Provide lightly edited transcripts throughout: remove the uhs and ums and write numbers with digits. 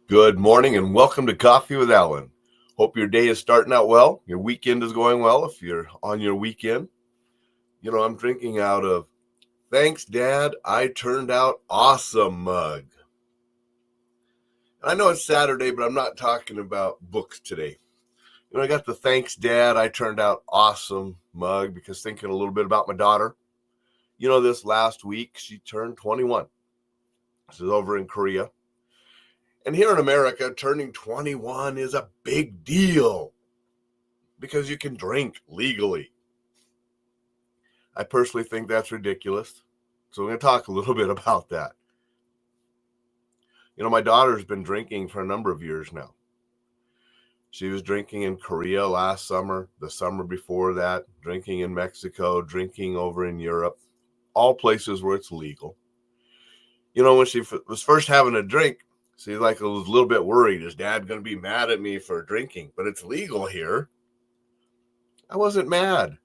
Good morning and welcome to Coffee with Alain. Hope your day is starting out well. Your weekend is going well if you're on your weekend. I'm drinking out of Thanks Dad, I Turned Out Awesome mug. And I know it's Saturday, but I'm not talking about books today. I got the Thanks Dad, I Turned Out Awesome mug because thinking a little bit about my daughter. This last week she turned 21. This is over in Korea. And here in America, turning 21 is a big deal because you can drink legally. I personally think that's ridiculous. So I'm going to talk a little bit about that. My daughter's been drinking for a number of years now. She was drinking in Korea last summer, the summer before that, drinking in Mexico, drinking over in Europe, all places where it's legal. When she was first having a drink, she was a little bit worried. Is Dad going to be mad at me for drinking? But it's legal here. I wasn't mad.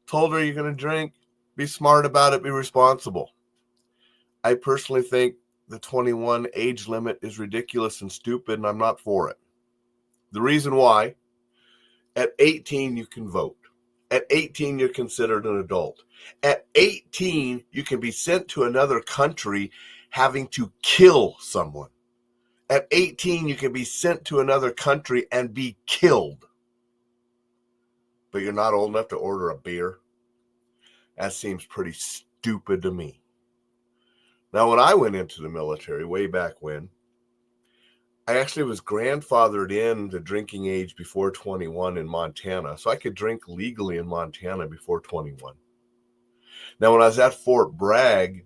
Told her, you're going to drink, be smart about it, be responsible. I personally think the 21 age limit is ridiculous and stupid, and I'm not for it. The reason why, at 18, you can vote. At 18, you're considered an adult. At 18, you can be sent to another country having to kill someone. At 18, you can be sent to another country and be killed. But you're not old enough to order a beer? That seems pretty stupid to me. Now, when I went into the military way back when, I actually was grandfathered in the drinking age before 21 in Montana, so I could drink legally in Montana before 21. Now, when I was at Fort Bragg,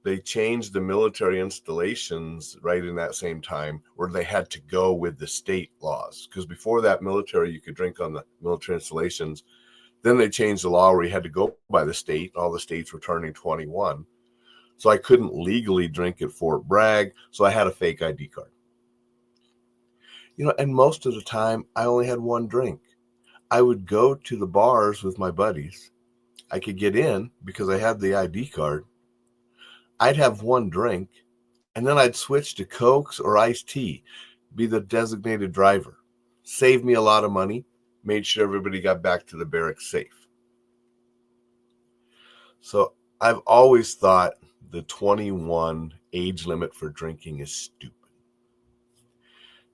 they changed the military installations right in that same time where they had to go with the state laws. Because before that, military, you could drink on the military installations. Then they changed the law where you had to go by the state. All the states were turning 21. So I couldn't legally drink at Fort Bragg, so I had a fake ID card. And most of the time, I only had one drink. I would go to the bars with my buddies. I could get in because I had the ID card. I'd have one drink, and then I'd switch to Cokes or iced tea, be the designated driver. Saved me a lot of money, made sure everybody got back to the barracks safe. So I've always thought the 21 age limit for drinking is stupid.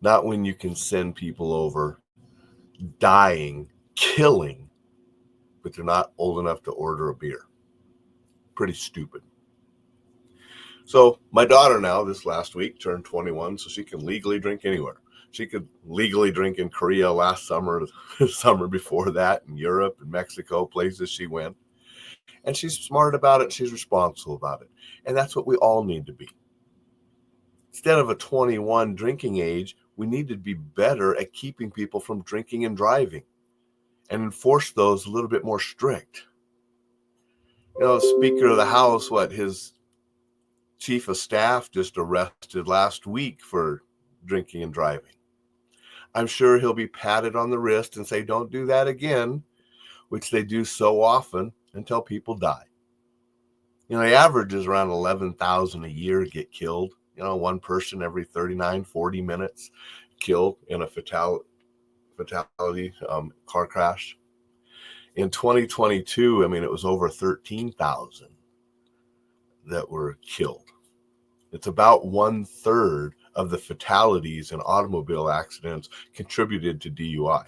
Not when you can send people over dying, killing, but they're not old enough to order a beer. Pretty stupid. So my daughter now, this last week, turned 21, so she can legally drink anywhere. She could legally drink in Korea last summer, the summer before that, in Europe and Mexico, places she went. And she's smart about it. She's responsible about it. And that's what we all need to be. Instead of a 21 drinking age, we need to be better at keeping people from drinking and driving and enforce those a little bit more strict. Speaker of the House, his chief of staff just arrested last week for drinking and driving. I'm sure he'll be patted on the wrist and say, don't do that again, which they do so often until people die. The average is around 11,000 a year get killed. One person every 39, 40 minutes killed in a fatality car crash. In 2022, it was over 13,000 that were killed. It's about 1/3 of the fatalities in automobile accidents contributed to DUI.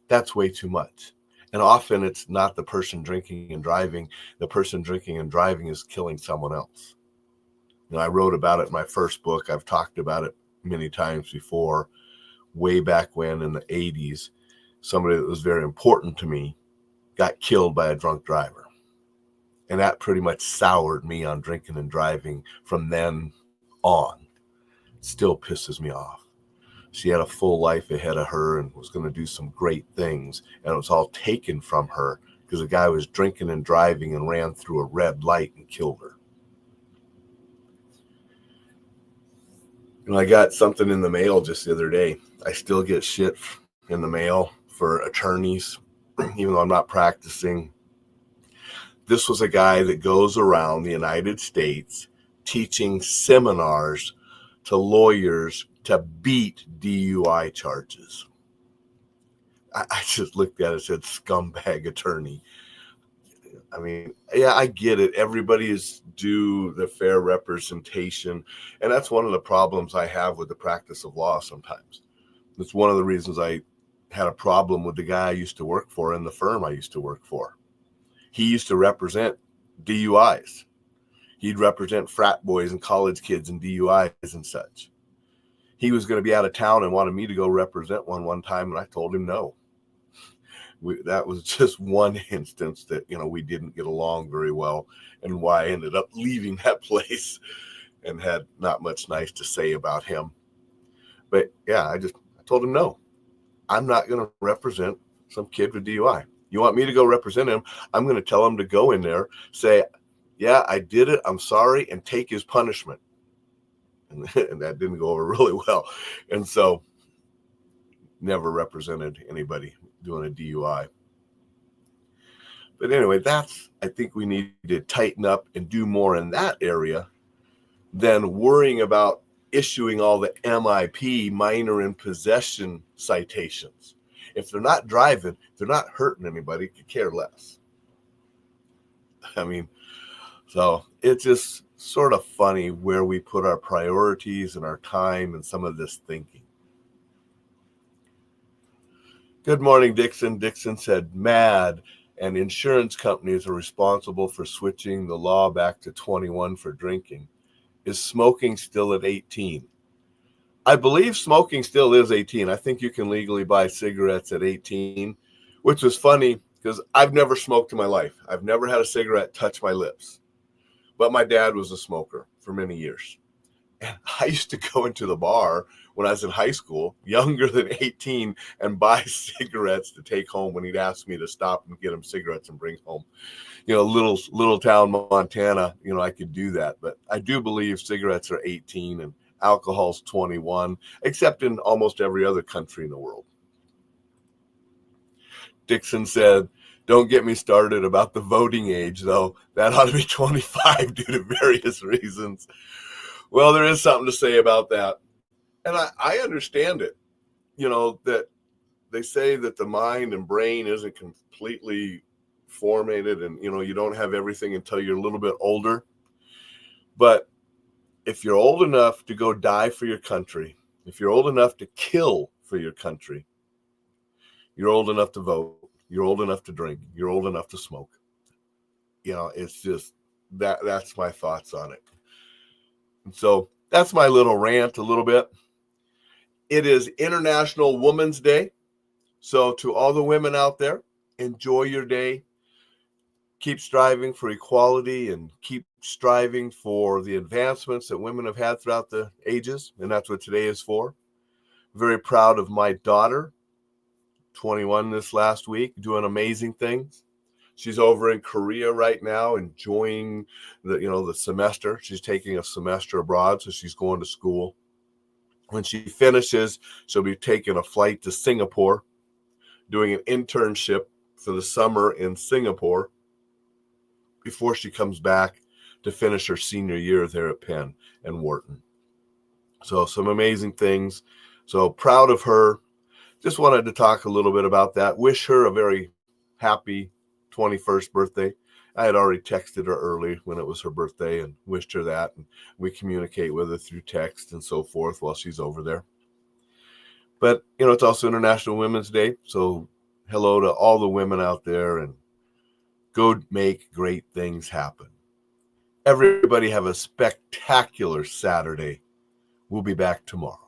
That's way too much. And often it's not the person drinking and driving. The person drinking and driving is killing someone else. I wrote about it in my first book. I've talked about it many times before. Way back when in the 80s, somebody that was very important to me got killed by a drunk driver. And that pretty much soured me on drinking and driving from then on. Still pisses me off. She had a full life ahead of her and was going to do some great things. And it was all taken from her because the guy was drinking and driving and ran through a red light and killed her. I got something in the mail just the other day. I still get shit in the mail for attorneys, even though I'm not practicing. This was a guy that goes around the United States teaching seminars to lawyers to beat DUI charges. I just looked at it and said, scumbag attorney. I mean, yeah, I get it. Everybody is due the fair representation. And that's one of the problems I have with the practice of law sometimes. It's one of the reasons I had a problem with the guy I used to work for in the firm I used to work for. He used to represent DUIs. He'd represent frat boys and college kids and DUIs and such. He was going to be out of town and wanted me to go represent one time, and I told him no. That was just one instance that, we didn't get along very well, and why I ended up leaving that place and had not much nice to say about him. But yeah, I told him no. I'm not going to represent some kid with DUI. You want me to go represent him? I'm going to tell him to go in there, say, yeah, I did it, I'm sorry, and take his punishment. And that didn't go over really well. And so never represented anybody doing a DUI. But anyway, I think we need to tighten up and do more in that area than worrying about issuing all the MIP, minor in possession citations. If they're not driving, they're not hurting anybody, could care less. I mean, so it's just sort of funny where we put our priorities and our time and some of this thinking. Good morning, Dixon. Dixon said, mad, and insurance companies are responsible for switching the law back to 21 for drinking. Is smoking still at 18? I believe smoking still is 18. I think you can legally buy cigarettes at 18, which was funny because I've never smoked in my life. I've never had a cigarette touch my lips. But my dad was a smoker for many years. And I used to go into the bar when I was in high school, younger than 18, and buy cigarettes to take home when he'd ask me to stop and get him cigarettes and bring home. Little town Montana, I could do that. But I do believe cigarettes are 18 and alcohol's 21, except in almost every other country in the world. Dixon said, don't get me started about the voting age, though. That ought to be 25 due to various reasons. Well, there is something to say about that. And I understand it, that they say that the mind and brain isn't completely formatted and, you don't have everything until you're a little bit older. But if you're old enough to go die for your country, if you're old enough to kill for your country, you're old enough to vote, you're old enough to drink, you're old enough to smoke. It's just that's my thoughts on it. And so that's my little rant a little bit. It is International Women's Day. So to all the women out there, enjoy your day. Keep striving for equality and keep striving for the advancements that women have had throughout the ages. And that's what today is for. Very proud of my daughter, 21 this last week, doing amazing things. She's over in Korea right now, enjoying the semester. She's taking a semester abroad, so she's going to school. When she finishes, she'll be taking a flight to Singapore, doing an internship for the summer in Singapore before she comes back to finish her senior year there at Penn and Wharton. So some amazing things. So proud of her. Just wanted to talk a little bit about that. Wish her a very happy 21st birthday. I had already texted her early when it was her birthday and wished her that. And we communicate with her through text and so forth while she's over there. But, it's also International Women's Day. So hello to all the women out there and go make great things happen. Everybody have a spectacular Saturday. We'll be back tomorrow.